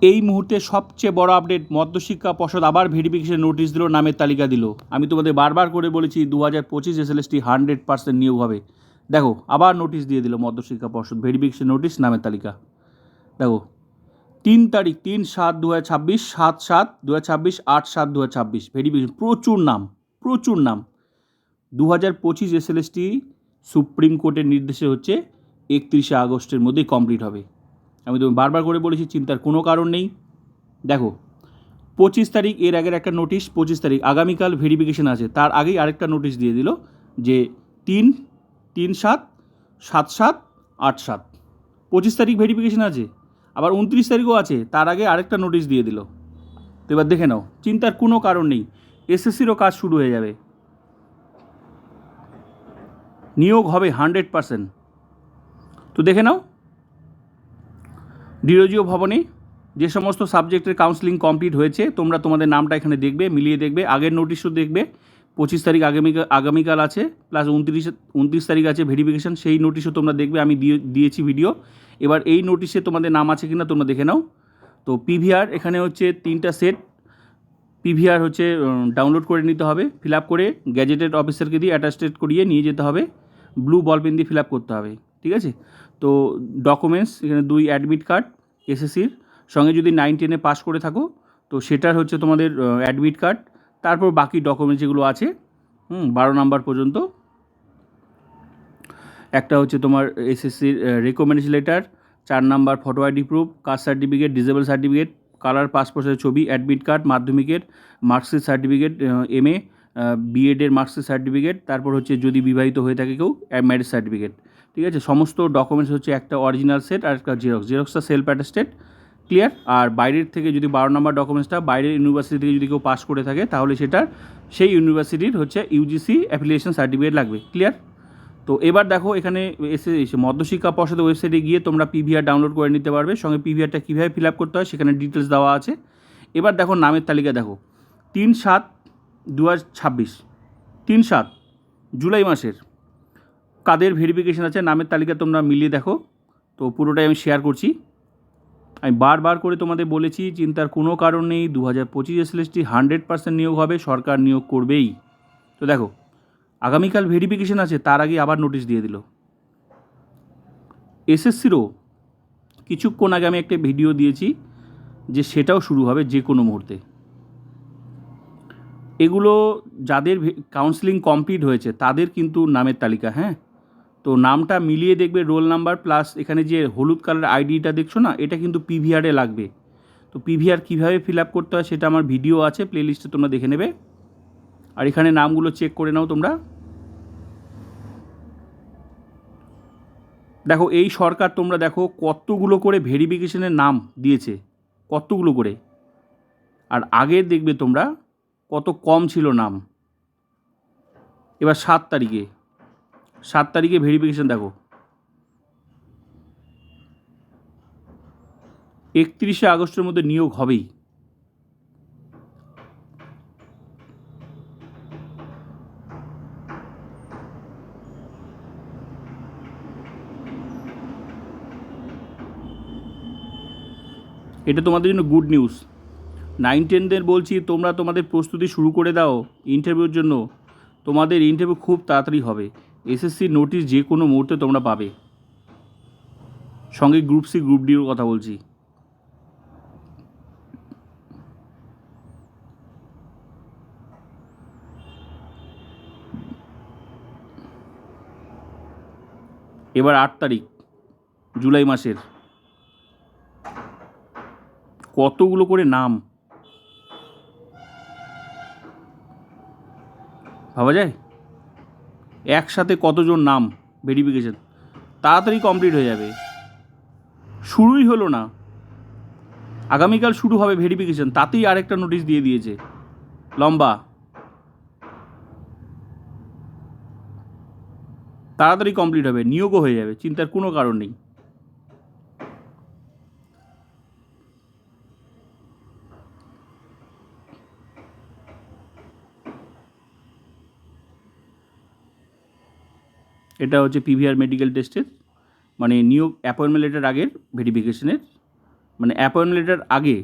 এই মুহূর্তে সবচেয়ে বড় আপডেট, মধ্যশিক্ষা পর্ষদ আবার ভেরিফিকেশন নোটিশ দিল, নামের তালিকা দিল। আমি তোমাদের বারবার করে বলেছি 2025 এসএলএসটি 100% নিয়োগ হবে। দেখো আবার নোটিশ দিয়ে দিল মধ্যশিক্ষা পর্ষদ, ভেরিফিকেশন নোটিশ, নামের তালিকা। দেখো 3 তারিখ 3/7/2026, 7/7/2026, 8/7/2026, ভেরিফিকেশন। প্রচুর নাম। 2025 এসএলএসটি সুপ্রিম কোর্টের নির্দেশে হচ্ছে 31শে আগস্টের মধ্যেই কমপ্লিট হবে। আমি তো বারবার করে বলেছি, চিন্তার কোনো কারণ নেই। দেখো 25 তারিখ এর আগের একটা নোটিশ, 25 তারিখ আগামীকাল ভেরিফিকেশন আছে, তার আগেই আরেকটা নোটিশ দিয়ে দিল যে 3/3/7/7/8/7, 25 তারিখ ভেরিফিকেশন আছে, আবার 29 তারিখও আছে, তার আগে আরেকটা নোটিশ দিয়ে দিল। তো এবার দেখে নাও, চিন্তার কোনো কারণ নেই, এসএসসিরও কাজ শুরু হয়ে যাবে, নিয়োগ হবে 100%। তো দেখে নাও, ডিরোজিও ভবনে যে সমস্ত সাবজেক্টের কাউন্সেলিং কমপ্লিট হয়েছে, তোমরা তোমাদের নামটা এখানে দেখবে, মিলিয়ে দেখবে। আগের নোটিশও দেখবে, 25 তারিখ আগামীকাল আছে, প্লাস 29 তারিখ আছে ভেরিফিকেশান, সেই নোটিশও তোমরা দেখবে, আমি দিয়েছি ভিডিও। এবার এই নোটিশে তোমাদের নাম আছে কিনা তোমরা দেখে নাও। তো পিভিআর এখানে হচ্ছে 3টা সেট পিভিআর হচ্ছে ডাউনলোড করে নিতে হবে, ফিল আপ করে গ্যাজেটেড অফিসারকে দিয়ে অ্যাটাস্টেড করিয়ে নিয়ে যেতে হবে, ব্লু বল পেন দিয়ে ফিল আপ করতে হবে, ঠিক আছে। তো ডকুমেন্টস এখানে 2 অ্যাডমিট কার্ড এসএসসির, সঙ্গে যদি 9-10 পাস করে থাকো তো সেটার হচ্ছে তোমাদের অ্যাডমিট কার্ড, তারপর বাকি ডকুমেন্টস যেগুলো আছে 12 নাম্বার পর্যন্ত। একটা হচ্ছে তোমার এসএসসির recommendation letter, 4 number photo ID proof, caste certificate, disable certificate, colour পাসপোর্টের ছবি, অ্যাডমিট কার্ড, মাধ্যমিকের মার্কশিট সার্টিফিকেট, এমএ বিএডের মার্কশিট সার্টিফিকেট, তারপর হচ্ছে যদি বিবাহিত হয়ে থাকে কেউ ম্যারেজ সার্টিফিকেট, ঠিক আছে। সমস্ত ডকুমেন্টস হচ্ছে একটা অরিজিনাল সেট আর একটা জেরক্সটা সেলফ অ্যাটাস্টেড, ক্লিয়ার। আর বাইরের থেকে যদি 12 নম্বর ডকুমেন্টসটা বাইরের ইউনিভার্সিটি থেকে যদি কেউ পাস করে থাকে তাহলে সেটার সেই ইউনিভার্সিটির হচ্ছে ইউজিসি অ্যাফিলিয়েশন সার্টিফিকেট লাগবে, ক্লিয়ার। তো এবার দেখো এখানে এসে মধ্যশিক্ষা পর্ষদের ওয়েবসাইটে গিয়ে তোমরা পিভিআর ডাউনলোড করে নিতে পারবে, সঙ্গে পিভিআরটা কীভাবে ফিল আপ করতে হয় সেখানে ডিটেলস দেওয়া আছে। এবার দেখো নামের তালিকা, দেখো 3/7/2026, 3/7 জুলাই মাসের কাদের ভেরিফিকেশান আছে, নামের তালিকা তোমরা মিলিয়ে দেখো। তো পুরোটাই আমি শেয়ার করছি। আমি বারবার করে তোমাদের বলেছি, চিন্তার কোনো কারণ নেই, 2025 এসএলএসটি 100% নিয়োগ হবে, সরকার নিয়োগ করবেই। তো দেখো আগামীকাল ভেরিফিকেশান আছে, তার আগে আবার নোটিশ দিয়ে দিল। এসএসসিরও কিছুক্ষণ আগে আমি একটা ভিডিও দিয়েছি যে সেটাও শুরু হবে যে কোনো মুহূর্তে। এগুলো যাদের কাউন্সেলিং কমপ্লিট হয়েছে তাদের কিন্তু নামের তালিকা, হ্যাঁ। তো নামটা মিলিয়ে দেখবে, রোল নাম্বার প্লাস এখানে যে হলুদ কালার আইডিটা দেখছো না, এটা কিন্তু পিভিআরে লাগবে। তো পিভিআর কীভাবে ফিল আপ করতে হয় সেটা আমার ভিডিও আছে, প্লেলিস্টে তোমরা দেখে নেবে। আর এখানে নামগুলো চেক করে নাও তোমরা। দেখো এই সরকার তোমরা দেখো কতগুলো করে ভেরিফিকেশনের নাম দিয়েছে, কতগুলো করে। আর আগের দেখবে তোমরা কত কম ছিল নাম। এবার 7 তারিখে ভেরিফিকেশন দেখো, 31শে আগস্টের মধ্যে নিয়োগ হবেই। এটা তোমাদের জন্য গুড নিউজ। 9-10দের বলছি, তোমরা তোমাদের প্রস্তুতি শুরু করে দাও ইন্টারভিউর জন্য। তোমাদের ইন্টারভিউ খুব তাড়াতাড়ি হবে, এসএসসি নোটিশ যে কোনো মুহূর্তে তোমরা পাবে। সঙ্গে গ্রুপ সি গ্রুপ ডির কথা বলছি। এবার 8 তারিখ জুলাই মাসের, কতগুলো করে নাম ভাবা যায়, একসাথে কতজন নাম ভেরিফিকেশন, তাড়াতাড়ি কমপ্লিট হয়ে যাবে। শুরুই হলো না, আগামীকাল শুরু হবে ভেরিফিকেশন, তাতেই আরেকটা নোটিশ দিয়ে দিয়েছে লম্বা। তাড়াতাড়ি কমপ্লিট হবে, নিয়োগও হয়ে যাবে, চিন্তার কোনো কারণ নেই। এটা হচ্ছে পিভিআর মেডিকেল টেস্টের, মানে নিয়োগ অ্যাপয়েন্টমেন্ট লেটার আগের ভেরিফিকেশনের মানে অ্যাপয়েন্টমেন্ট লেটার আগে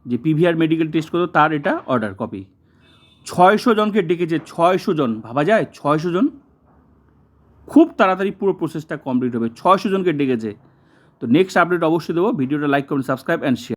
যে পিভিআর মেডিকেল টেস্ট করতো তার এটা অর্ডার কপি। 600 জনকে ডেকেছে, 600 জন, ভাবা যায় 600 জন? খুব তাড়াতাড়ি পুরো প্রসেসটা কমপ্লিট হবে, 600 জনকে ডেকেছে। তো নেক্সট আপডেট অবশ্যই দেবো। ভিডিওটা লাইক করুন, সাবস্ক্রাইব অ্যান্ড শেয়ার।